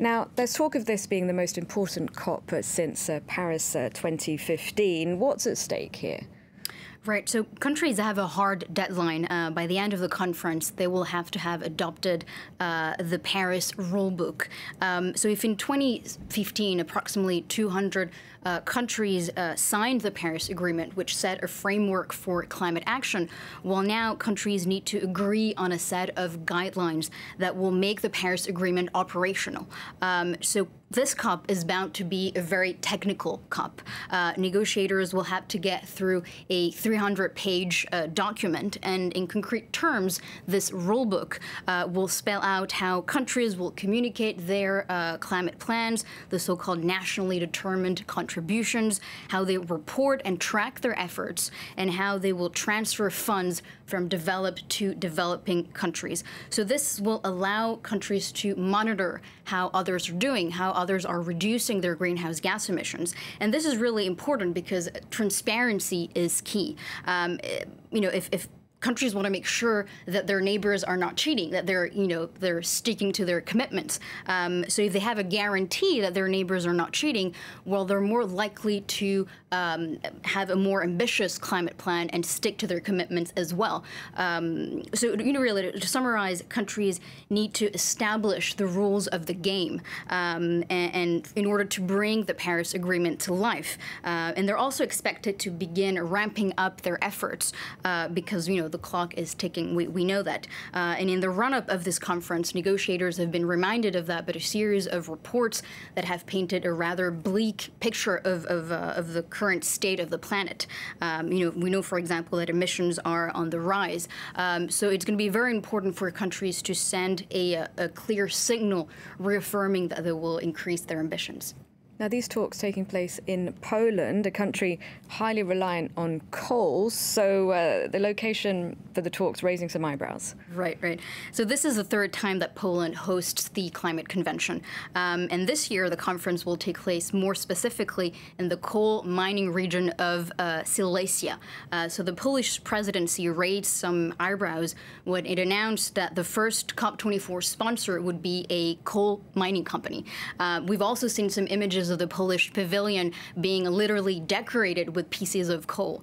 Now, there's talk of this being the most important COP since Paris 2015. What's at stake here? Right. So countries have a hard deadline. By the end of the conference, they will have to have adopted the Paris rulebook. So if in 2015, approximately 200 countries signed the Paris Agreement, which set a framework for climate action, well, now countries need to agree on a set of guidelines that will make the Paris Agreement operational. So this COP is bound to be a very technical COP. Negotiators will have to get through a 300-page document, and in concrete terms, this rulebook will spell out how countries will communicate their climate plans, the so-called nationally determined contributions, how they report and track their efforts, and how they will transfer funds from developed to developing countries. So this will allow countries to monitor how others are doing, how others are reducing their greenhouse gas emissions. And this is really important because transparency is key. If countries want to make sure that their neighbors are not cheating, that they're sticking to their commitments. So if they have a guarantee that their neighbors are not cheating, well, they're more likely to have a more ambitious climate plan and stick to their commitments as well. Really, to summarize, countries need to establish the rules of the game, and in order to bring the Paris Agreement to life. And they're also expected to begin ramping up their efforts because, the clock is ticking. We know that. And in the run-up of this conference, negotiators have been reminded of that, but a series of reports that have painted a rather bleak picture of the current state of the planet. We know, for example, that emissions are on the rise. So it's going to be very important for countries to send a clear signal reaffirming that they will increase their ambitions. Now, these talks taking place in Poland, a country highly reliant on coal, so the location for the talks raising some eyebrows. Right. So this is the third time that Poland hosts the climate convention. And this year, the conference will take place more specifically in the coal mining region of Silesia. So the Polish presidency raised some eyebrows when it announced that the first COP24 sponsor would be a coal mining company. We've also seen some images of the Polish pavilion being literally decorated with pieces of coal.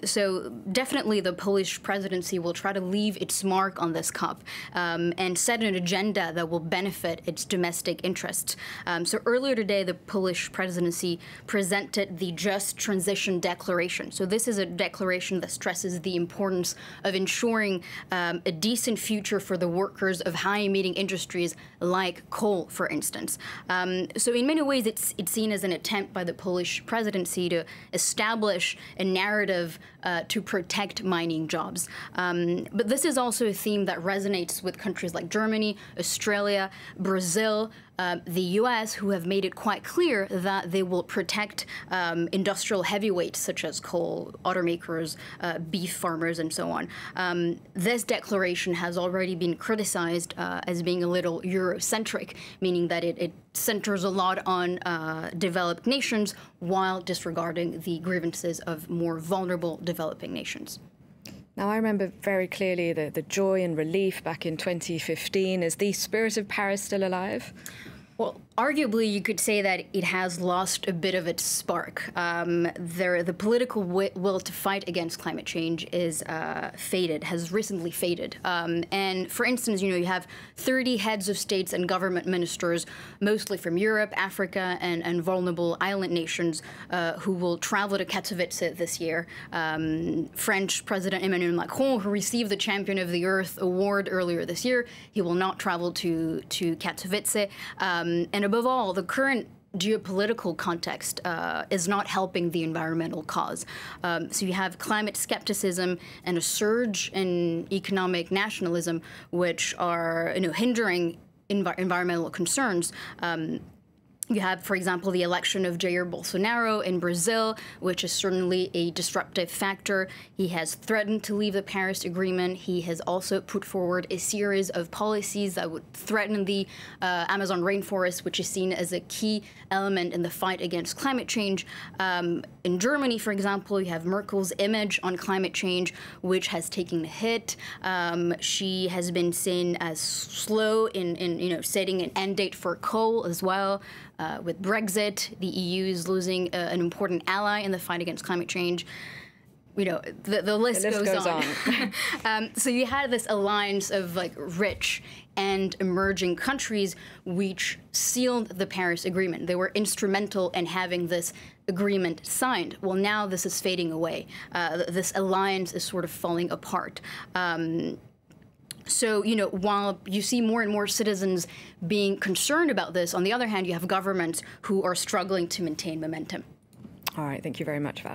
So definitely the Polish presidency will try to leave its mark on this COP and set an agenda that will benefit its domestic interests. So earlier today, the Polish presidency presented the Just Transition Declaration. So this is a declaration that stresses the importance of ensuring a decent future for the workers of high-emitting industries like coal, for instance. So in many ways, it's seen as an attempt by the Polish presidency to establish a narrative to protect mining jobs. But this is also a theme that resonates with countries like Germany, Australia, Brazil, the U.S., who have made it quite clear that they will protect industrial heavyweights such as coal, automakers, beef farmers, and so on. This declaration has already been criticized as being a little Eurocentric, meaning that it centers a lot on developed nations while disregarding the grievances of more vulnerable developing nations. Now, I remember very clearly the joy and relief back in 2015. Is the spirit of Paris still alive? Well, arguably, you could say that it has lost a bit of its spark. The political will to fight against climate change is has recently faded. And for instance, you have 30 heads of states and government ministers, mostly from Europe, Africa, and vulnerable island nations, who will travel to Katowice this year. French President Emmanuel Macron, who received the Champion of the Earth award earlier this year, he will not travel to Katowice. And above all, the current geopolitical context is not helping the environmental cause. So you have climate skepticism and a surge in economic nationalism, which are hindering environmental concerns. You have, for example, the election of Jair Bolsonaro in Brazil, which is certainly a disruptive factor. He has threatened to leave the Paris Agreement. He has also put forward a series of policies that would threaten the Amazon rainforest, which is seen as a key element in the fight against climate change. In Germany, for example, you have Merkel's image on climate change, which has taken a hit. She has been seen as slow in setting an end date for coal as well. With Brexit, the EU is losing an important ally in the fight against climate change. The list goes on. So you had this alliance of rich and emerging countries which sealed the Paris Agreement. They were instrumental in having this agreement signed. Well, now this is fading away. This alliance is sort of falling apart. So, while you see more and more citizens being concerned about this, on the other hand, you have governments who are struggling to maintain momentum. All right. Thank you very much, Valerie.